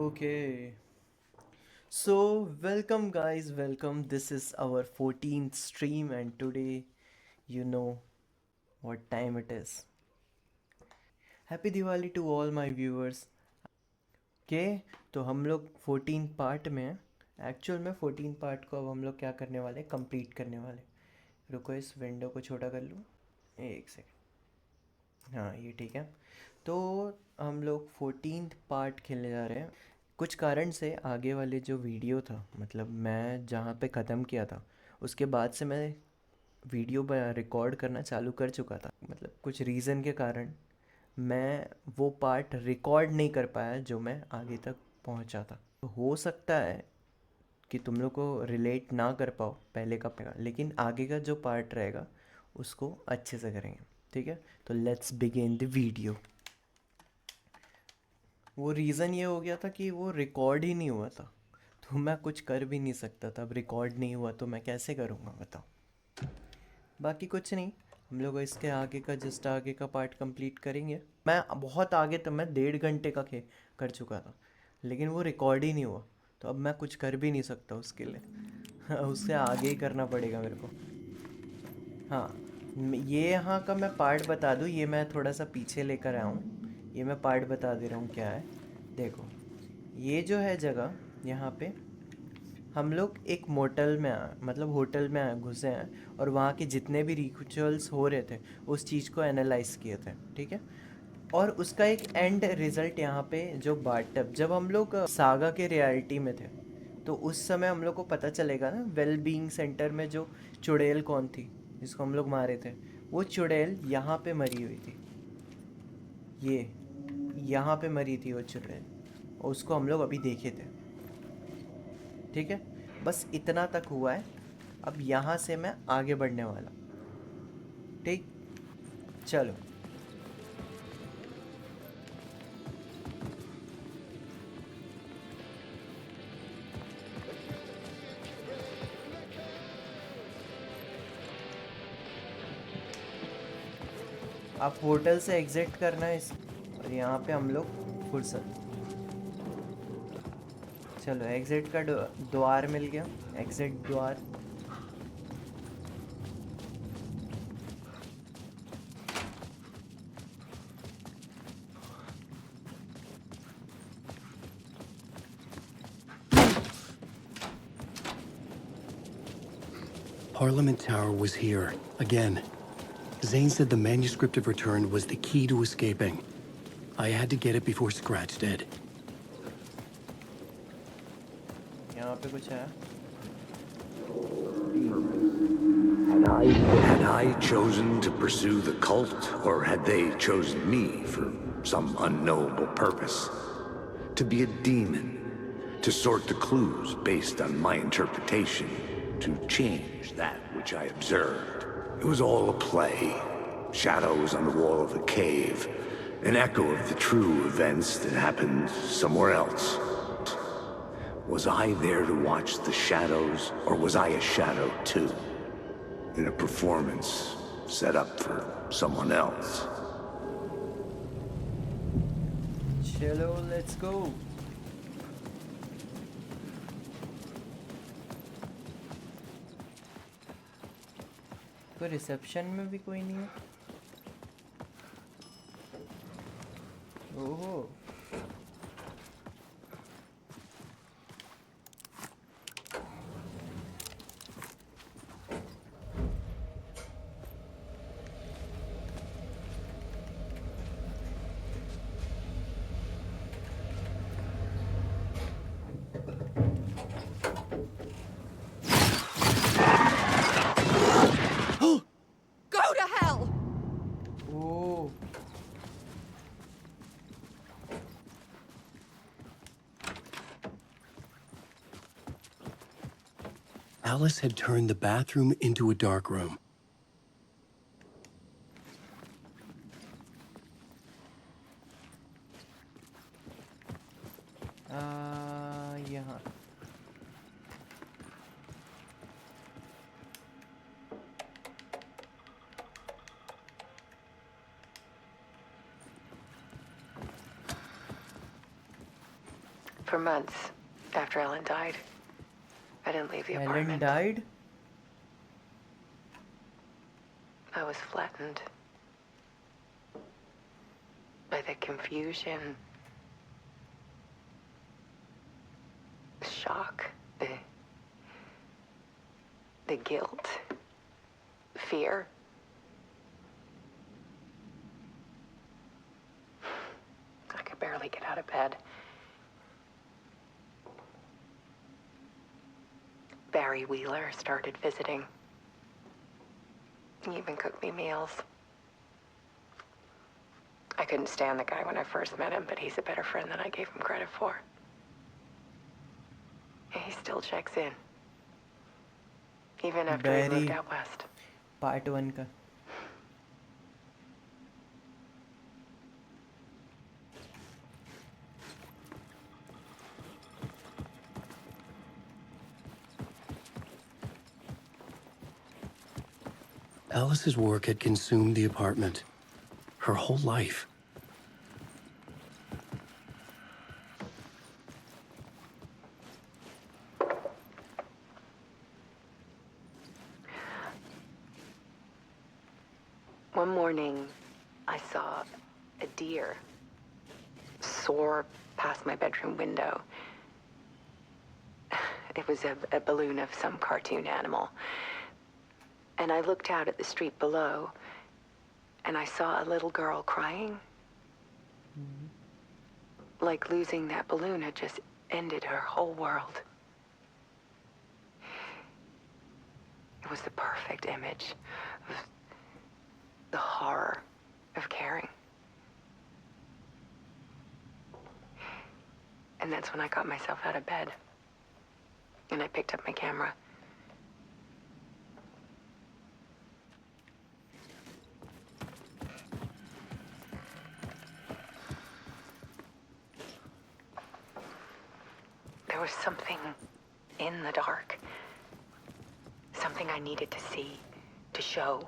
Okay. So, welcome, guys. Welcome. This is our 14th stream, and today you know what time it is. Happy Diwali to all my viewers. के तो हम लोग 14 part में हैं। Actual में 14 part को अब हम लोग क्या करने वाले, कंप्लीट करने वाले। रुको, इस विंडो को छोटा कर लूँ। एक सेकंड। हाँ, ये ठीक है। तो हम लोग 14th पार्ट खेलने जा रहे हैं। कुछ कारण से आगे वाले जो वीडियो था, मतलब मैं जहाँ पे ख़त्म किया था उसके बाद से मैं वीडियो रिकॉर्ड करना चालू कर चुका था। मतलब कुछ रीज़न के कारण मैं वो पार्ट रिकॉर्ड नहीं कर पाया जो मैं आगे तक पहुँचा था। तो हो सकता है कि तुम लोग को रिलेट ना कर पाओ पहले का, लेकिन आगे का जो पार्ट रहेगा उसको अच्छे से करेंगे। ठीक है, तो लेट्स बिगिन द वीडियो। वो रीज़न ये हो गया था कि वो रिकॉर्ड ही नहीं हुआ था, तो मैं कुछ कर भी नहीं सकता था। अब रिकॉर्ड नहीं हुआ तो मैं कैसे करूँगा बताओ। बाकी कुछ नहीं, हम लोग इसके आगे का, जस्ट आगे का पार्ट कंप्लीट करेंगे। मैं बहुत आगे, तो मैं 1.5 घंटे का कर चुका था, लेकिन वो रिकॉर्ड ही नहीं हुआ। तो अब मैं कुछ कर भी नहीं सकता उसके लिए। उससे आगे ही करना पड़ेगा मेरे को। हाँ, ये यहाँ का मैं पार्ट बता दूँ, ये मैं थोड़ा सा पीछे लेकर आया हूँ। ये मैं पार्ट बता दे रहा हूँ क्या है। देखो, ये जो है जगह, यहाँ पे हम लोग एक मोटल में आए, मतलब होटल में आए, घुसे हैं, और वहाँ के जितने भी रिचुअल्स हो रहे थे उस चीज़ को एनालाइज किए थे। ठीक है, और उसका एक एंड रिजल्ट यहाँ पे जो बाटअप, जब हम लोग सागा के रियलिटी में थे तो उस समय हम लोग को पता चलेगा ना, वेल बीइंग सेंटर में जो चुड़ैल कौन थी जिसको हम लोग मारे थे, वो चुड़ैल यहाँ पे मरी हुई थी। ये यहाँ पे मरी थी वो चुड़ैल, और उसको हम लोग अभी देखे थे। ठीक है, बस इतना तक हुआ है। अब यहाँ से मैं आगे बढ़ने वाला। ठीक, चलो। आप होटल से एग्ज़िट करना है इस, और यहाँ पे हम लोग फुर्सत। चलो, एग्ज़िट का द्वार मिल गया, एग्ज़िट द्वार। Parliament Tower was here, again. Zane said the manuscript of return was the key to escaping. I had to get it before Scratch did. यहाँ पे कुछ है। Had I chosen to pursue the cult, or had they chosen me for some unknowable purpose? To be a demon, to sort the clues based on my interpretation, to change that which I observed. It was all a play. Shadows on the wall of the cave, an echo of the true events that happened somewhere else. Was I there to watch the shadows, or was I a shadow too? In a performance set up for someone else. चलो, let's go. कोई reception में भी कोई नहीं है। ओहो, Go to hell! Oh, Alice had turned the bathroom into a dark room. यहाँ। For months after Ellen died, I didn't leave the Ellen apartment. died? I was flattened by the confusion, the shock, the guilt, fear. I could barely get out of bed. Barry Wheeler started visiting. He even cooked me meals. I couldn't stand the guy when I first met him, but he's a better friend than I gave him credit for. And he still checks in. Even after he moved Barry out west. Part 1 का. Alice's work had consumed the apartment. Her whole life. One morning, I saw a deer soar past my bedroom window. It was a balloon of some cartoon animal. And I looked out at the street below, and I saw a little girl crying. Like losing that balloon had just ended her whole world. It was the perfect image of the horror of caring. And that's when I got myself out of bed. And I picked up my camera. There was something in the dark. Something I needed to see, to show.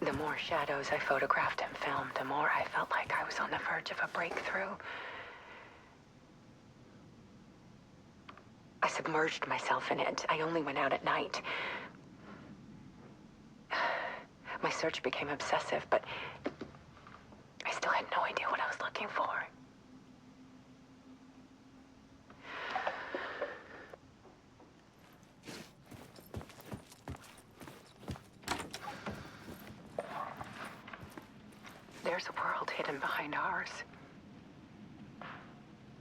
The more shadows I photographed and filmed, the more I felt like I was on the verge of a breakthrough. I submerged myself in it. I only went out at night. My search became obsessive, but I still had no idea what I was looking for. There's a world hidden behind ours.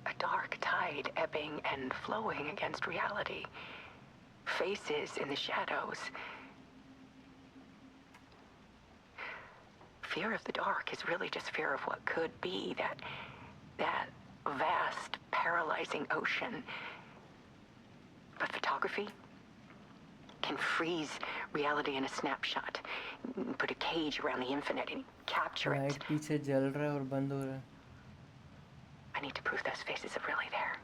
A dark tide ebbing and flowing against reality. Faces in the shadows. Fear of the dark is really just fear of what could be, that vast, paralyzing ocean. But photography can freeze reality in a snapshot. Put a cage around the infinite and capture it. Light पीछे जल रहा है और बंद हो रहा है. I need to prove those faces are really there.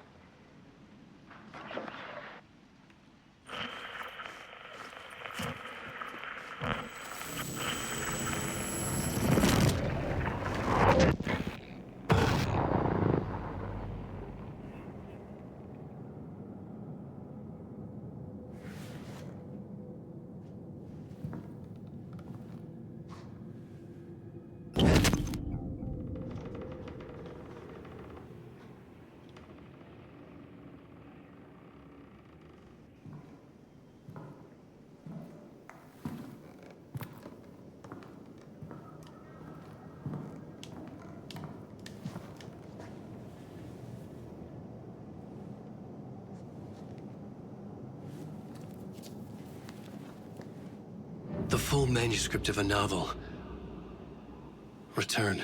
The full manuscript of a novel. Return.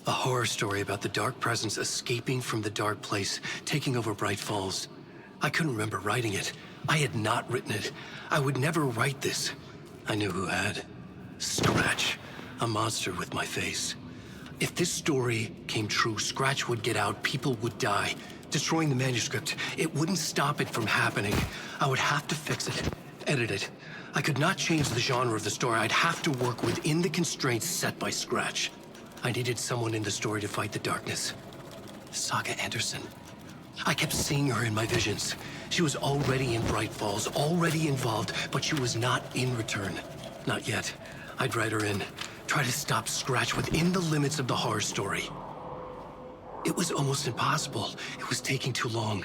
A horror story about the dark presence escaping from the dark place, taking over Bright Falls. I couldn't remember writing it. I had not written it. I would never write this. I knew who had. Scratch. A monster with my face. If this story came true, Scratch would get out, people would die. Destroying the manuscript, it wouldn't stop it from happening. I would have to fix it, edit it. I could not change the genre of the story. I'd have to work within the constraints set by Scratch. I needed someone in the story to fight the darkness. Saga Anderson. I kept seeing her in my visions. She was already in Bright Falls, already involved, but she was not in return. Not yet. I'd write her in. Try to stop Scratch within the limits of the horror story. It was almost impossible. It was taking too long.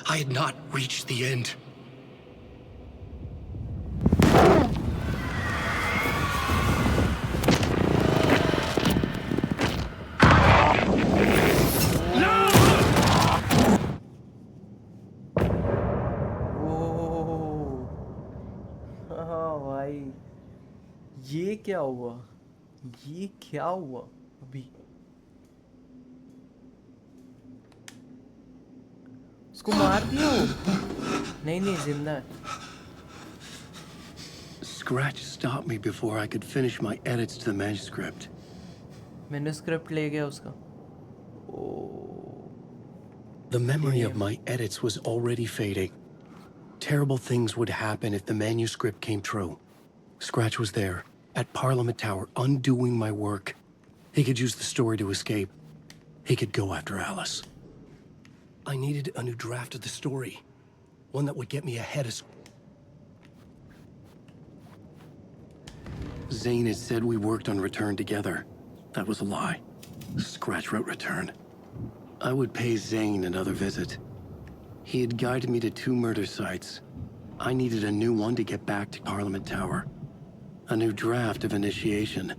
I had not reached the end. ओह हाँ भाई, ये क्या हुआ? ये क्या हुआ अभी? उसको मार दिया वो? नहीं नहीं, जिंदा है। Scratch stopped me before I could finish my edits to the manuscript. Manuscript ले गया उसका। ओह The memory of my edits was already fading. Terrible things would happen if the manuscript came true. Scratch was there, at Parliament Tower, undoing my work. He could use the story to escape. He could go after Alice. I needed a new draft of the story. One that would get me ahead of... Zane had said we worked on Return together. That was a lie. Scratch wrote Return. I would pay Zane another visit. He had guided me to 2 murder sites. I needed a new one to get back to Parliament Tower. A new draft of Initiation.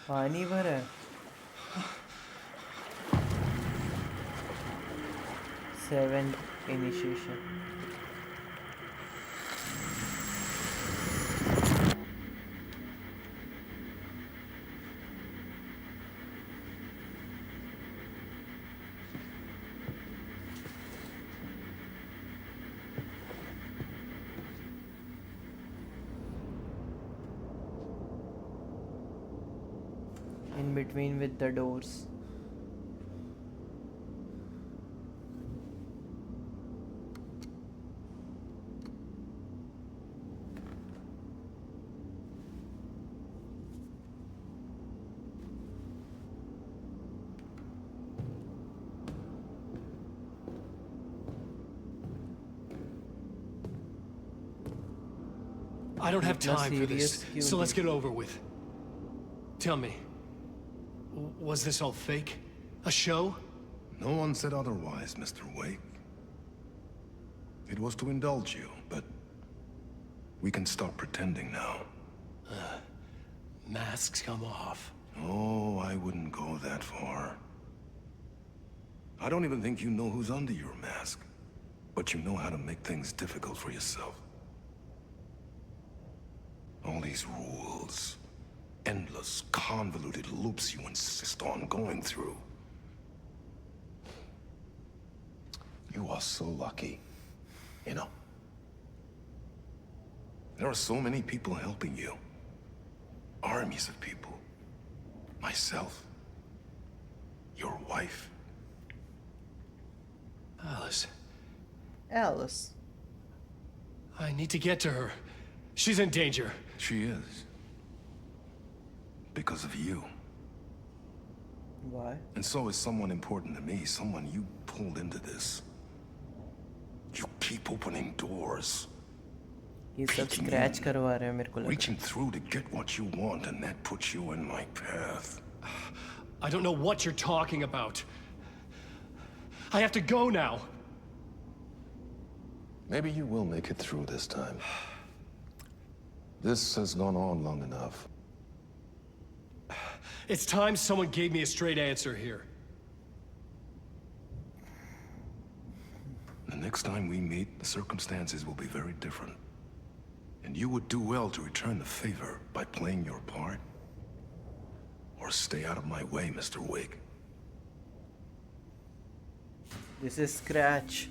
पानी भरा है। 7th initiation. In between with the doors. I don't have इतना time for this, serious क्यों so let's नहीं? get over with. Tell me, was this all fake? A show? No one said otherwise, Mr. Wake. It was to indulge you, but we can stop pretending now. Masks come off. Oh, I wouldn't go that far. I don't even think you know who's under your mask, but you know how to make things difficult for yourself. All these rules, endless, convoluted loops you insist on going through. You are so lucky, you know. There are so many people helping you. Armies of people. Myself. Your wife. Alice, Alice. I need to get to her. She's in danger. She is. Because of you. Why? And so is someone important to me, someone you pulled into this. You keep opening doors. ये सब Peeking scratch in, करवा रहे हैं मेरे को लग रहा reaching through to get what you want, and that puts you in my path. I don't know what you're talking about. I have to go now. Maybe you will make it through this time. This has gone on long enough. It's time someone gave me a straight answer here. The next time we meet, the circumstances will be very different. And you would do well to return the favor by playing your part. Or stay out of my way, Mr. Wake. This is Scratch.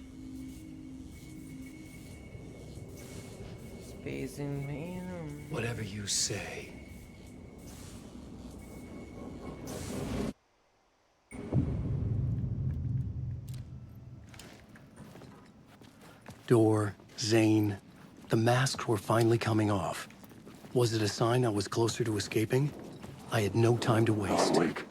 Space in me. Whatever you say. Door, Zane. The masks were finally coming off. Was it a sign I was closer to escaping? I had no time to waste. Wake.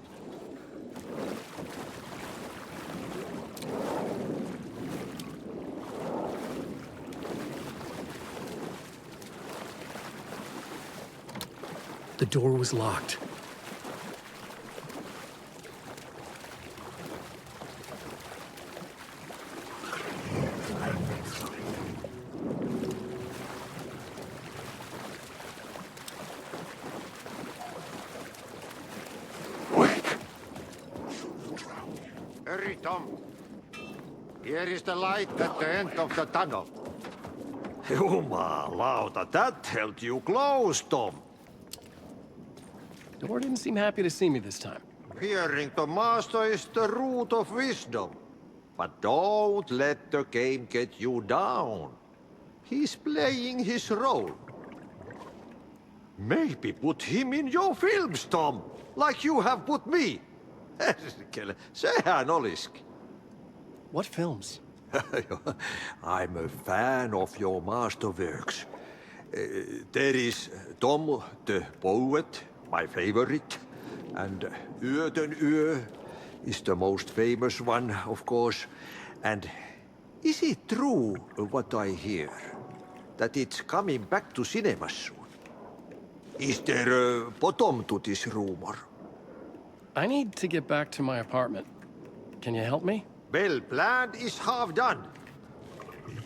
The door was locked. Hurry, Tom. Here is the light at the end of the tunnel. Jumalauta, that held you close, Tom. Door didn't seem happy to see me this time. Hearing the master is the root of wisdom. But don't let the game get you down. He's playing his role. Maybe put him in your films, Tom, like you have put me. Sehän olisikin. What films? I'm a fan of your masterworks. There is Tom the Poet, my favorite, and Yöden Yö is the most famous one, of course. And is it true what I hear, that it's coming back to cinemas soon? Is there a bottom to this rumor? I need to get back to my apartment. Can you help me? Well, plan is half done.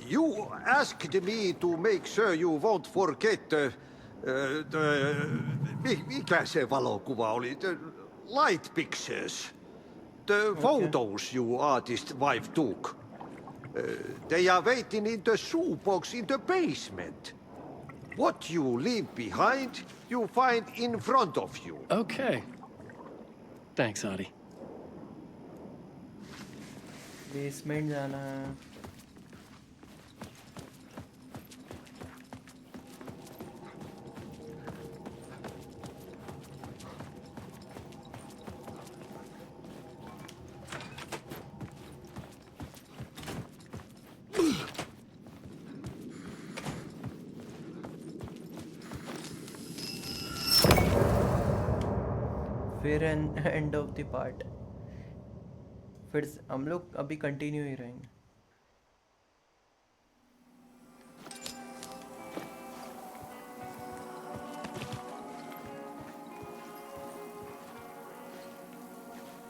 You asked me to make sure you won't forget mikä se valokuva oli? The light pictures. The photos you artist wife took. They are waiting in the shoebox in the basement. What you leave behind, you find in front of you. Okay. Thanks, Adi. Basement जाना है. फिर end of the part. फिर हम लोग अभी continue ही रहेंगे.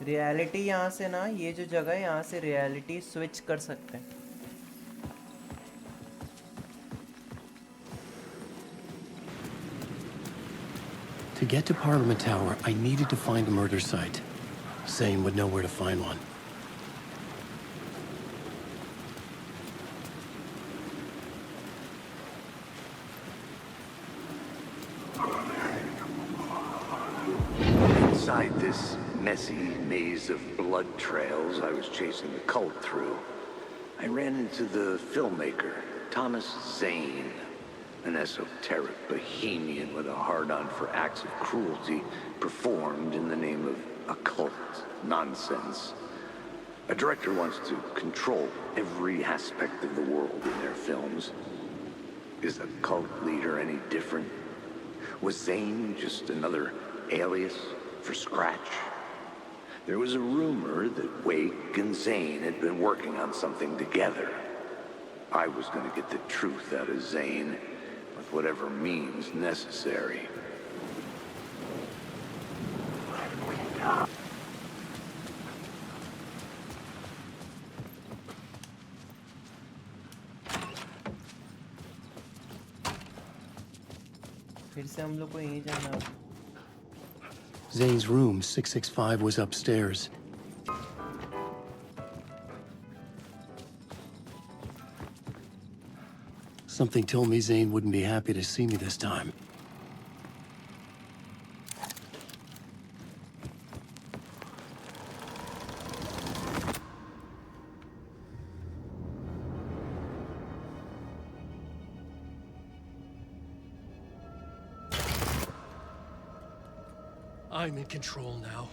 Reality यहाँ से ना, ये जो जगह है यहाँ से रियलिटी स्विच कर सकते हैं. To get to Parliament Tower, I needed to find a murder site. Zane would know where to find one. Inside this messy maze of blood trails I was chasing the cult through, I ran into the filmmaker, Thomas Zane, an esoteric bohemian with a hard-on for acts of cruelty performed in the name of occult nonsense. A director wants to control every aspect of the world in their films. Is a cult leader any different? Was Zane just another alias for Scratch? There was a rumor that Wake and Zane had been working on something together. I was going to get the truth out of Zane with whatever means necessary. फिर से हम लोग को यहीं जाना है. Zane's room, 665, was upstairs. Something told me Zane wouldn't be happy to see me this time. I'm in control now.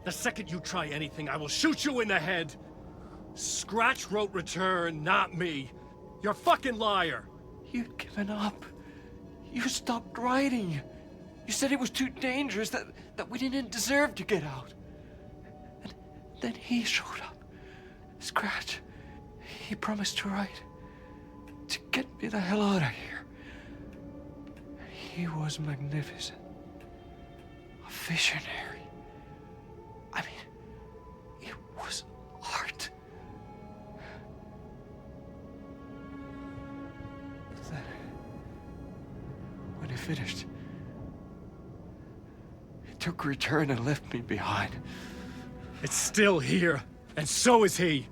The second you try anything, I will shoot you in the head. Scratch wrote Return, not me. You're a fucking liar. You'd given up. You stopped writing. You said it was too dangerous, that we didn't deserve to get out. And then he showed up. Scratch. He promised to write. To get me the hell out of here. He was magnificent. A visionary. I mean, it was art. Then, when he finished, he took Return and left me behind. It's still here, and so is he.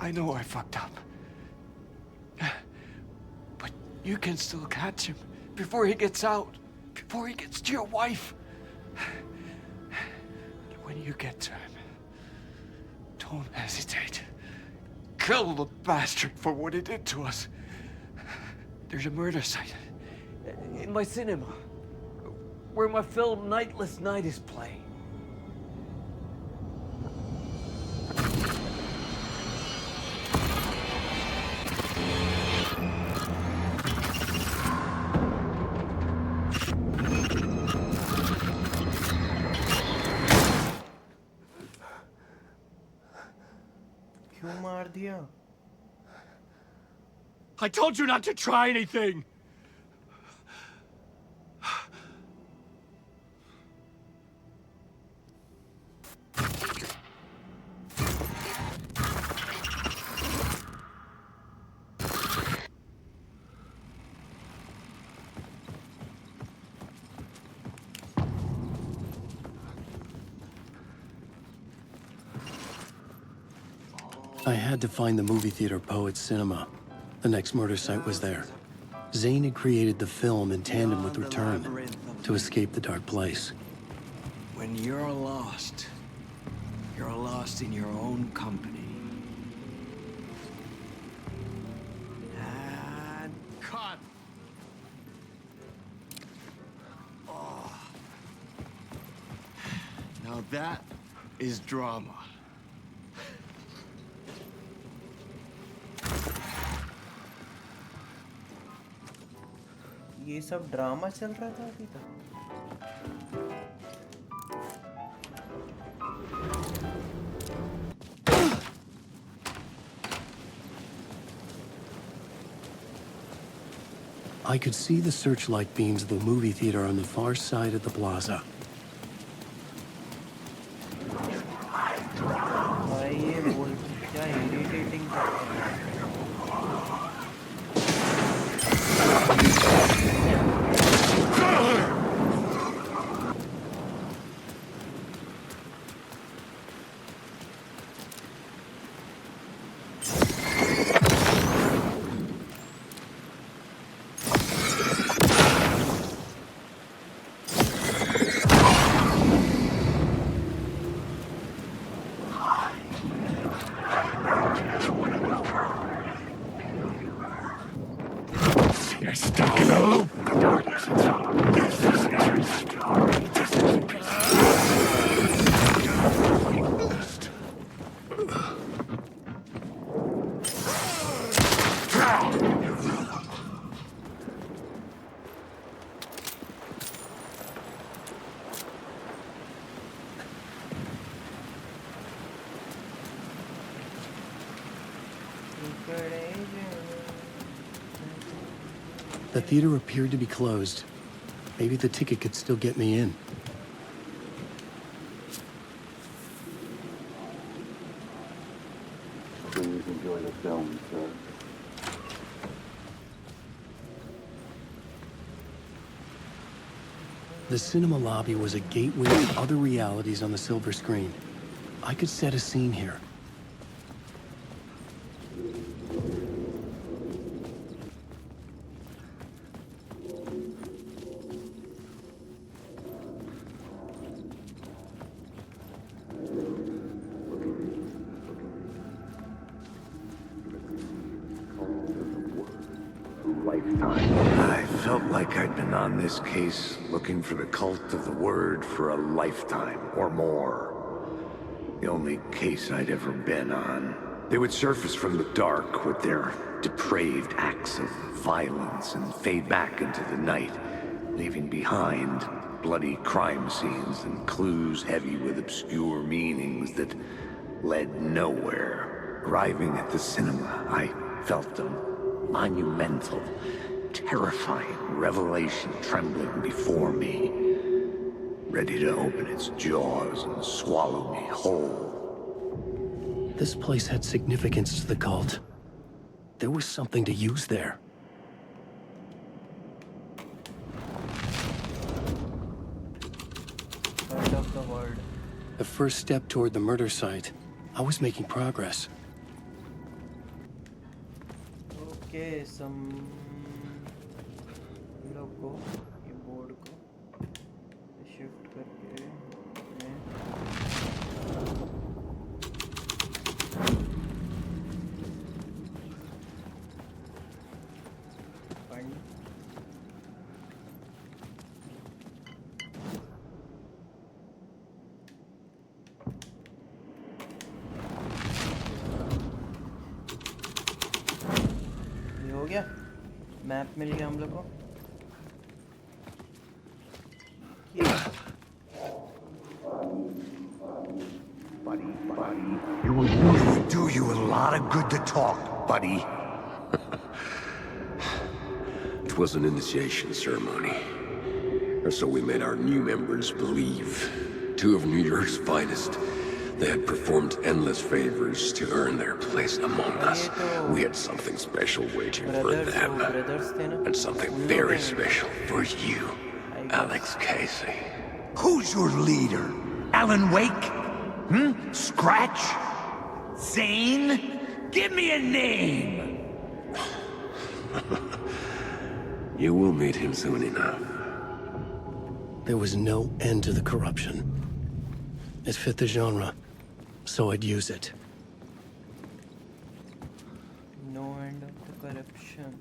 I know I fucked up. But you can still catch him before he gets out, before he gets to your wife. And when you get to him, don't hesitate. Kill the bastard for what he did to us. There's a murder site in my cinema where my film Nightless Night is playing. क्यों मार दिया? I told you not to try anything! I had to find the movie theater Poet Cinema. The next murder site was there. Zane had created the film in tandem with Return to escape the dark place. When you're lost in your own company. And cut! Oh. Now that is drama. ये सब drama चल रहा था अभी तक. I could see the searchlight beams of the movie theater on the far side of the plaza. भाई ये बोल क्या irritating था. You're stuck in a loop. The darkness itself. This is story. This is The theater appeared to be closed. Maybe the ticket could still get me in. Please enjoy the film, sir. The cinema lobby was a gateway to other realities on the silver screen. I could set a scene here. I felt like I'd been on this case looking for the cult of the word for a lifetime or more. The only case I'd ever been on. They would surface from the dark with their depraved acts of violence and fade back into the night, leaving behind bloody crime scenes and clues heavy with obscure meanings that led nowhere. Arriving at the cinema, I felt a monumental, terrifying revelation trembling before me, ready to open its jaws and swallow me whole. This place had significance to the cult. There was something to use there. Word of the word. The first step toward the murder site. I was making progress. Okay, some लोग को ये board को shift करके पढ़ ये हो गया map मिल गया हम लोग को Buddy, you will really do you a lot of good to talk, buddy. It was an initiation ceremony. Or so we made our new members believe. Two of New York's finest. They had performed endless favors to earn their place among us. We had something special waiting for them. And something very special for you, Alex Casey. Who's your leader? Alan Wake? Scratch? Zane? Give me a name! You will meet him soon enough. There was no end to the corruption. It fit the genre, so I'd use it. No end of the corruption.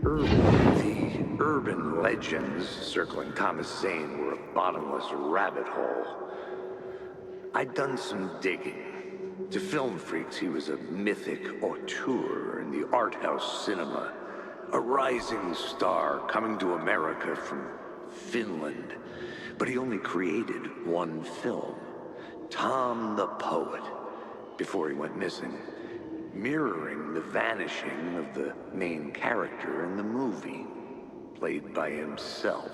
The urban legends circling Thomas Zane were a bottomless rabbit hole. I'd done some digging. To film freaks, he was a mythic auteur in the art house cinema. A rising star coming to America from Finland. But he only created one film, Tom the Poet, before he went missing, mirroring the vanishing of the main character in the movie, played by himself.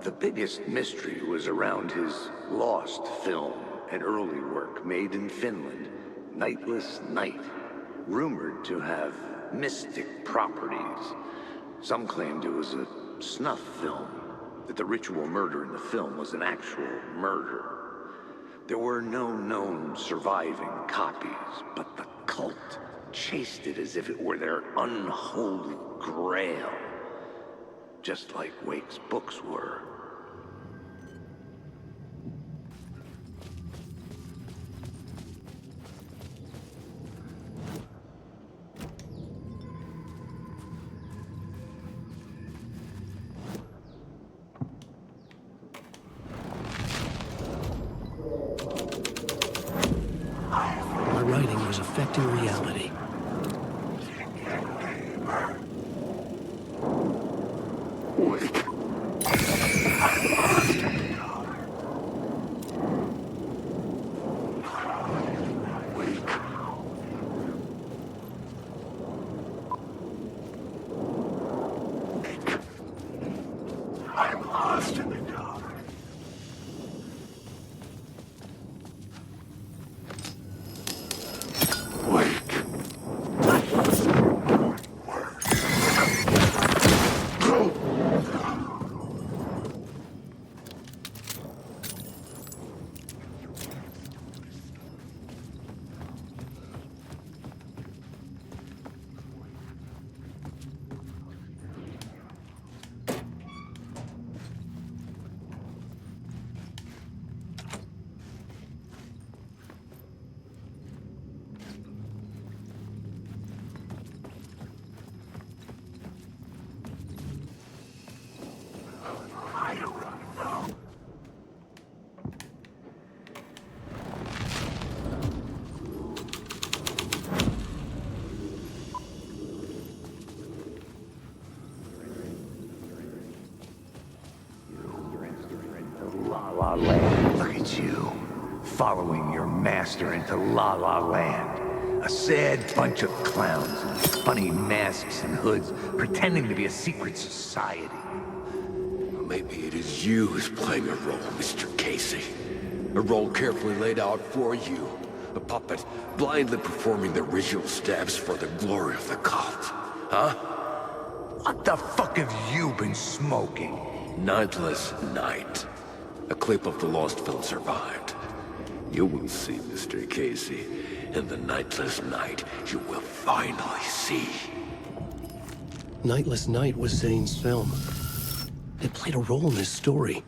The biggest mystery was around his lost film, an early work made in Finland, Nightless Night, rumored to have mystic properties. Some claimed it was a snuff film, that the ritual murder in the film was an actual murder. There were no known surviving copies, but the cult chased it as if it were their unholy grail, just like Wake's books were. My writing was affecting reality. I'm lost in the dark. Wait. La La Land. Look at you, following your master into La La Land. A sad bunch of clowns in funny masks and hoods, pretending to be a secret society. Maybe it is you who's playing a role, Mr. Casey. A role carefully laid out for you. A puppet, blindly performing the ritual steps for the glory of the cult. Huh? What the fuck have you been smoking? Nightless Night. A clip of the lost film survived. You will see, Mr. Casey. In the Nightless Night, you will finally see. Nightless Night was Zane's film. It played a role in his story.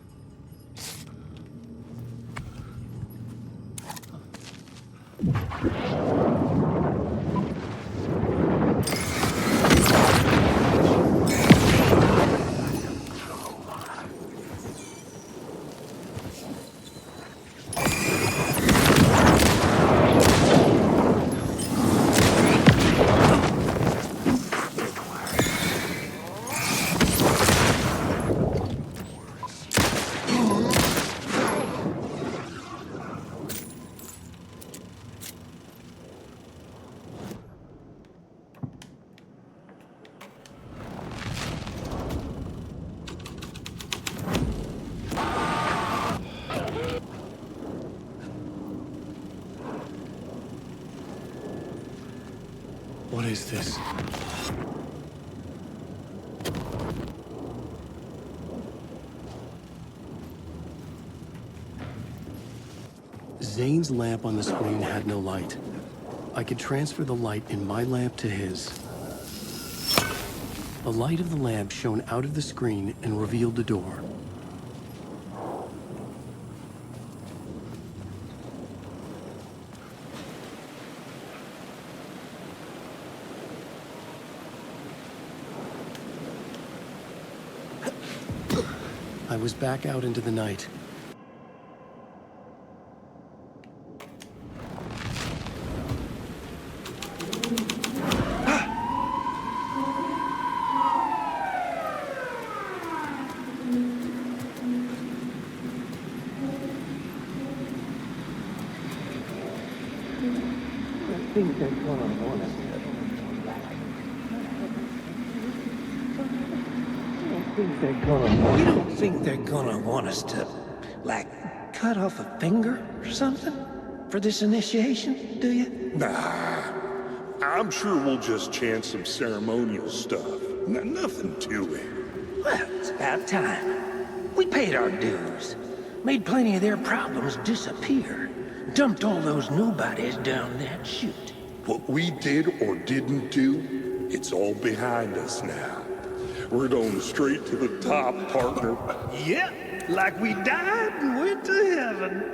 What is this? Zane's lamp on the screen had no light. I could transfer the light in my lamp to his. The light of the lamp shone out of the screen and revealed the door. I was back out into the night. You don't think they're gonna want us to, like, cut off a finger or something for this initiation, do you? Nah, I'm sure we'll just chant some ceremonial stuff. Nothing to it. Well, it's about time. We paid our dues, made plenty of their problems disappear, dumped all those nobodies down that chute. What we did or didn't do, it's all behind us now. We're going straight to the top, partner. Yep, like we died and went to heaven.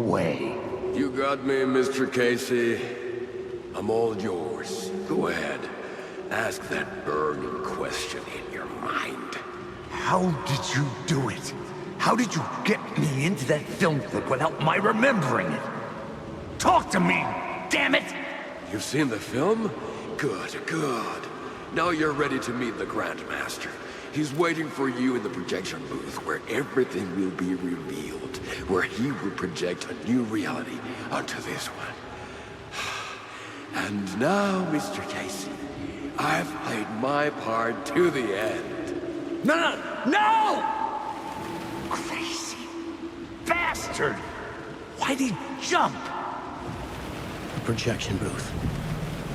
way. You got me, Mr. Casey. I'm all yours. Go ahead. Ask that burning question in your mind. How did you do it? How did you get me into that film clip without my remembering it? Talk to me, damn it! You've seen the film? Good, good. Now you're ready to meet the Grandmaster. He's waiting for you in the projection booth where everything will be revealed, where he will project a new reality onto this one. And now, Mr. Casey, I've played my part to the end. No! Crazy bastard! Why'd he jump? Projection booth.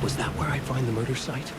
Was that where I find the murder site?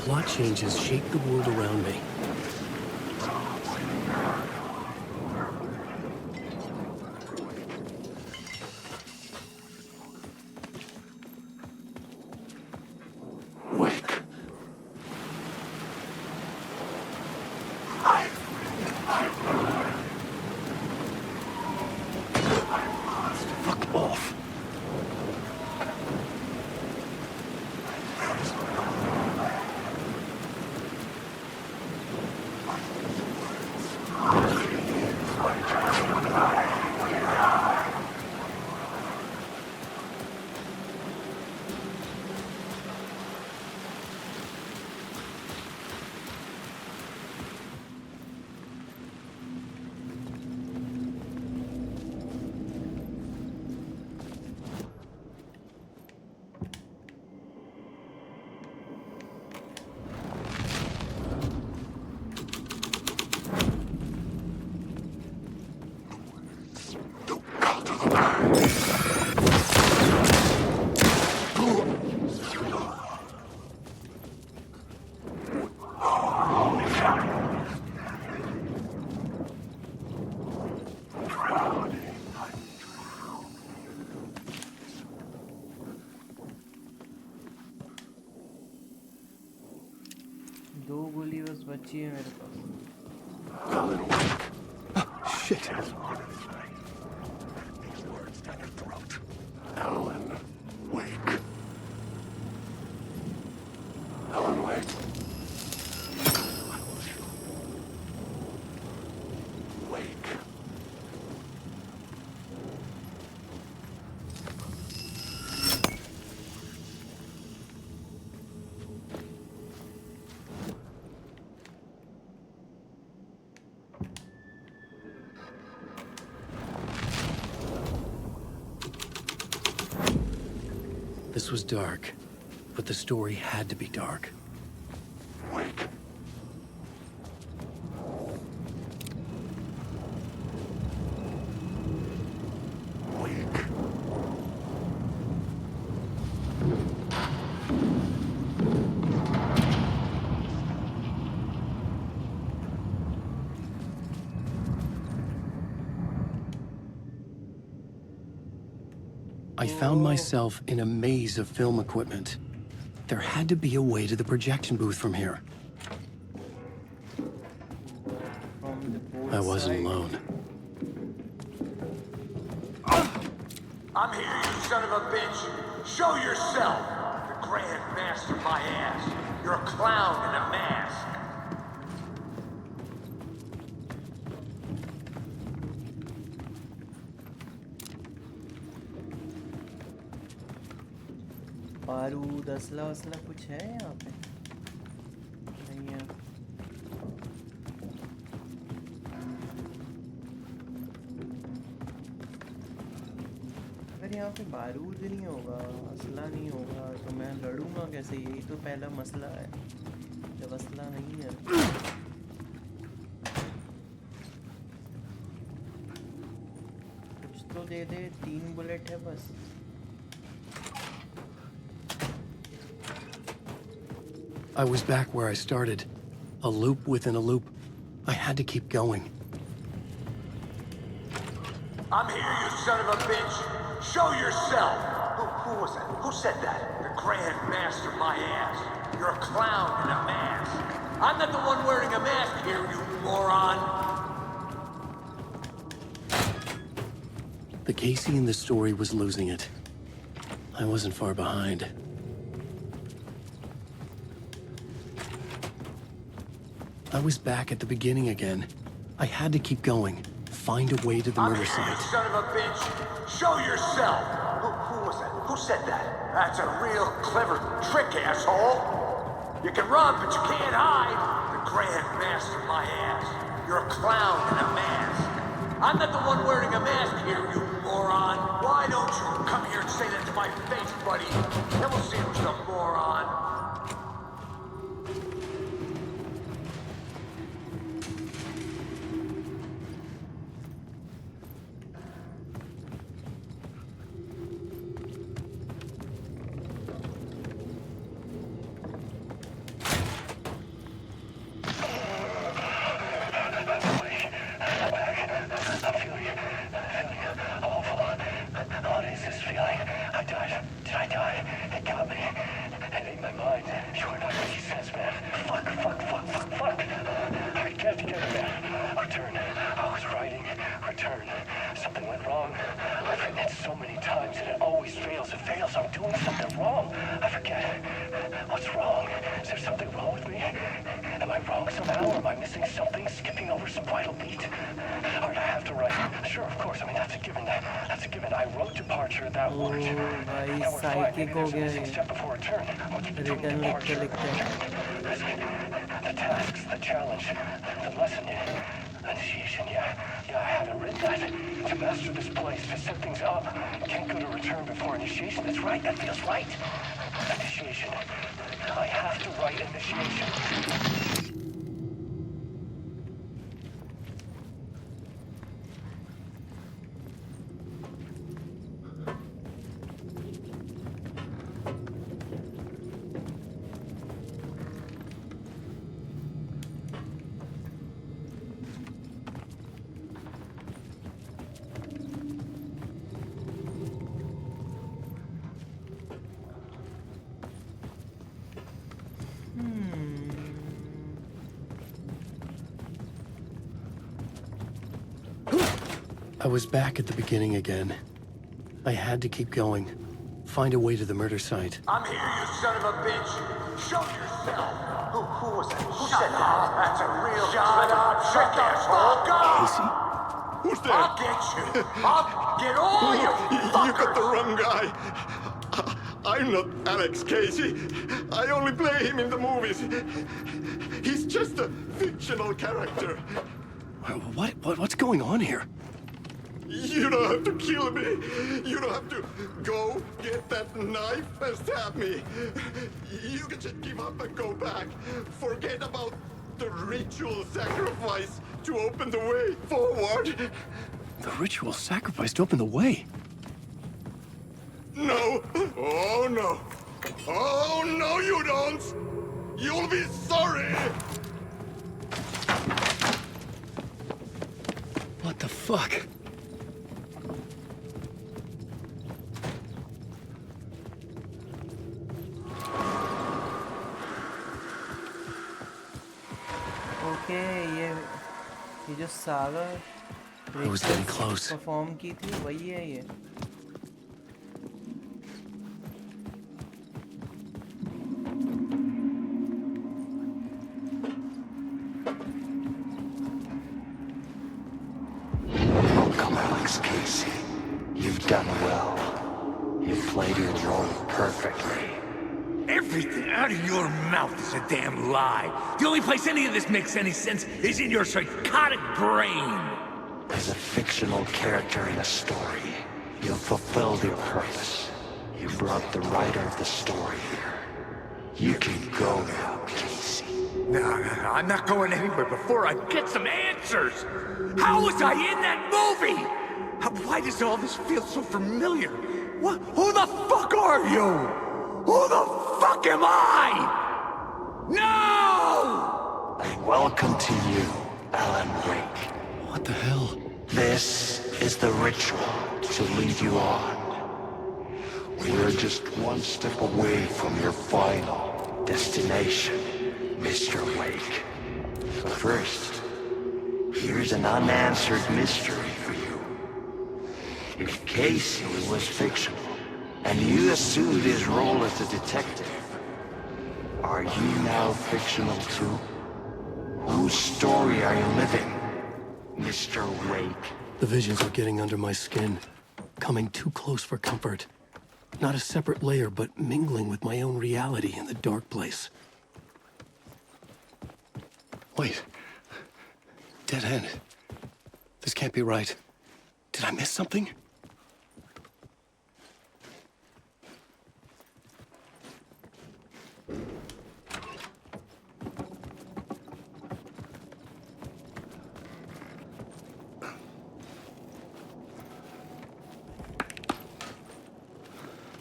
Plot changes shape the world around me. दो गोली बस बची है मेरे पास. Shit. Alan, wake. Alan, wake. Wake. This was dark, but the story had to be dark. Wake. Wake. I found myself in a maze of film equipment. There had to be a way to the projection booth from here. I wasn't alone. I'm here, you son of a bitch. Show yourself. The Grand Master my ass. You're a clown in a mask. बारूद असला वसला कुछ है यहाँ पे? नहीं है. अगर यहाँ पे बारूद नहीं होगा, असला नहीं होगा, तो मैं लड़ूंगा कैसे? यही तो पहला मसला है जब असला नहीं है. कुछ तो दे दे. 3 बुलेट है बस. I was back where I started. A loop within a loop. I had to keep going. I'm here, you son of a bitch. Show yourself. Who was that? Who said that? The Grand Master my ass. You're a clown in a mask. I'm not the one wearing a mask here, you moron. The Casey in the story was losing it. I wasn't far behind. I was back at the beginning again. I had to keep going. Find a way to the murder I'm here, site. you son of a bitch. Show yourself. Who was that? Who said that? That's a real clever trick, asshole. You can run, but you can't hide. The Grand Master my ass. You're a clown in a mask. I'm not the one wearing a mask here, you moron. Why don't you come here and say that to my face, buddy? Then we'll see who's the moron. Psychic हो गया ये. Return लिखते लिखते. The tasks, the challenge, the lesson, initiation, yeah, I haven't read that. To master this place, to set things up, can't go to return before initiation. That's right, that feels right. Initiation. I have to write initiation. I was back at the beginning again. I had to keep going. Find a way to the murder site. I'm here, you son of a bitch! Show yourself! Who was that? Who said that? That's a real... Shut the fuck up! Casey? Who's there? I'll get you! I'll get all you You got the wrong guy. I'm not Alex Casey. I only play him in the movies. He's just a fictional character. What's going on here? You don't have to kill me. You don't have to go get that knife and stab me. You can just give up and go back. Forget about the ritual sacrifice to open the way forward. The ritual sacrifice to open the way? No. Oh, no. Oh, no, you don't. You'll be sorry. What the fuck? ये जो saga I was getting close. Perform की थी वही है ये. Welcome, Alex Casey. You've done well. You've played your role perfectly. Everything out of your mouth is a damn lie. The only place any of this makes any sense is in your psychotic brain. As a fictional character in a story, you've fulfilled your purpose. You brought the writer of the story here. You can go now, Casey. No, I'm not going anywhere before I get some answers. How was I in that movie? Why does all this feel so familiar? What? Who the fuck are you? Who the fuck am I? No! And welcome to you, Alan Wake. What the hell? This is the ritual to lead you on. We're just one step away from your final destination, Mr. Wake. But first, here's an unanswered mystery for you. If Casey was fictional, and you assumed his role as a detective, are you now fictional too? Whose story are you living, Mr. Wake? The visions are getting under my skin. Coming too close for comfort. Not a separate layer, but mingling with my own reality in the dark place. Wait. Dead end. This can't be right. Did I miss something?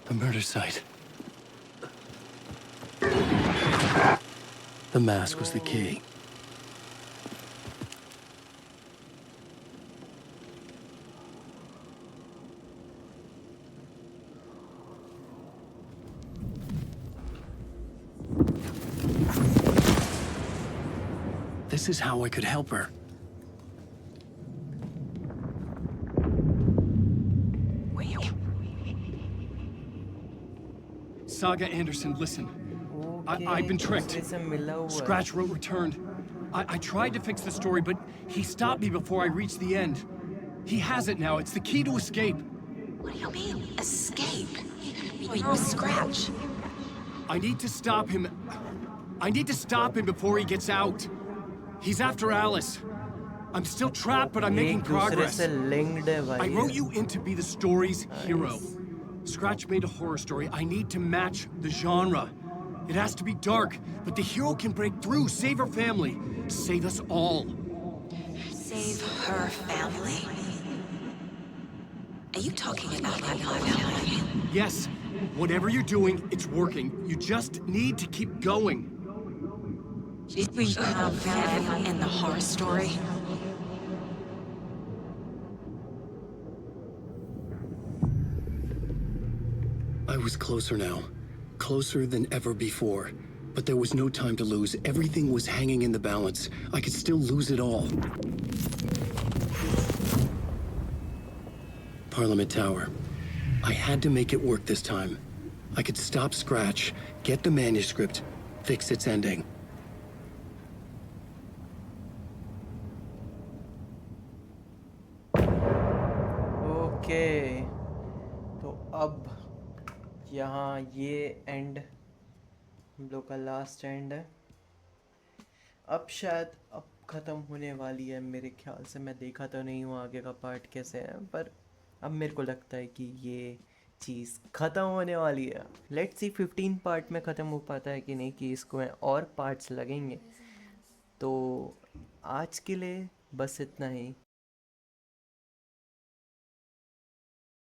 The murder site. The mask was the key. This is how I could help her. Saga Anderson, listen. I've been tricked. Scratch wrote returned. I tried to fix the story, but he stopped me before I reached the end. He has it now. It's the key to escape. What do you mean, escape? Wait, with Scratch? I need to stop him. I need to stop him before he gets out. He's after Alice. I'm still trapped, but I'm making progress. I wrote you in to be the story's hero. Scratch made a horror story. I need to match the genre. It has to be dark, but the hero can break through, save her family, save us all. Save her family? Are you talking about my family? Yes. Whatever you're doing, it's working. You just need to keep going. Did we have family in the horror story? I was closer now. Closer than ever before. But there was no time to lose. Everything was hanging in the balance. I could still lose it all. Parliament Tower. I had to make it work this time. I could stop Scratch, get the manuscript, fix its ending. Okay, तो अब यहाँ ये and हम लोग का last and है। अब शायद अब ख़त्म होने वाली है मेरे ख्याल से। मैं देखा तो नहीं हूँ आगे का पार्ट कैसे है, पर अब मेरे को लगता है कि ये चीज़ ख़त्म होने वाली है। लेट्स सी 15 पार्ट में ख़त्म हो पाता है कि नहीं, कि इसको और पार्ट्स लगेंगे। तो आज के लिए बस इतना ही।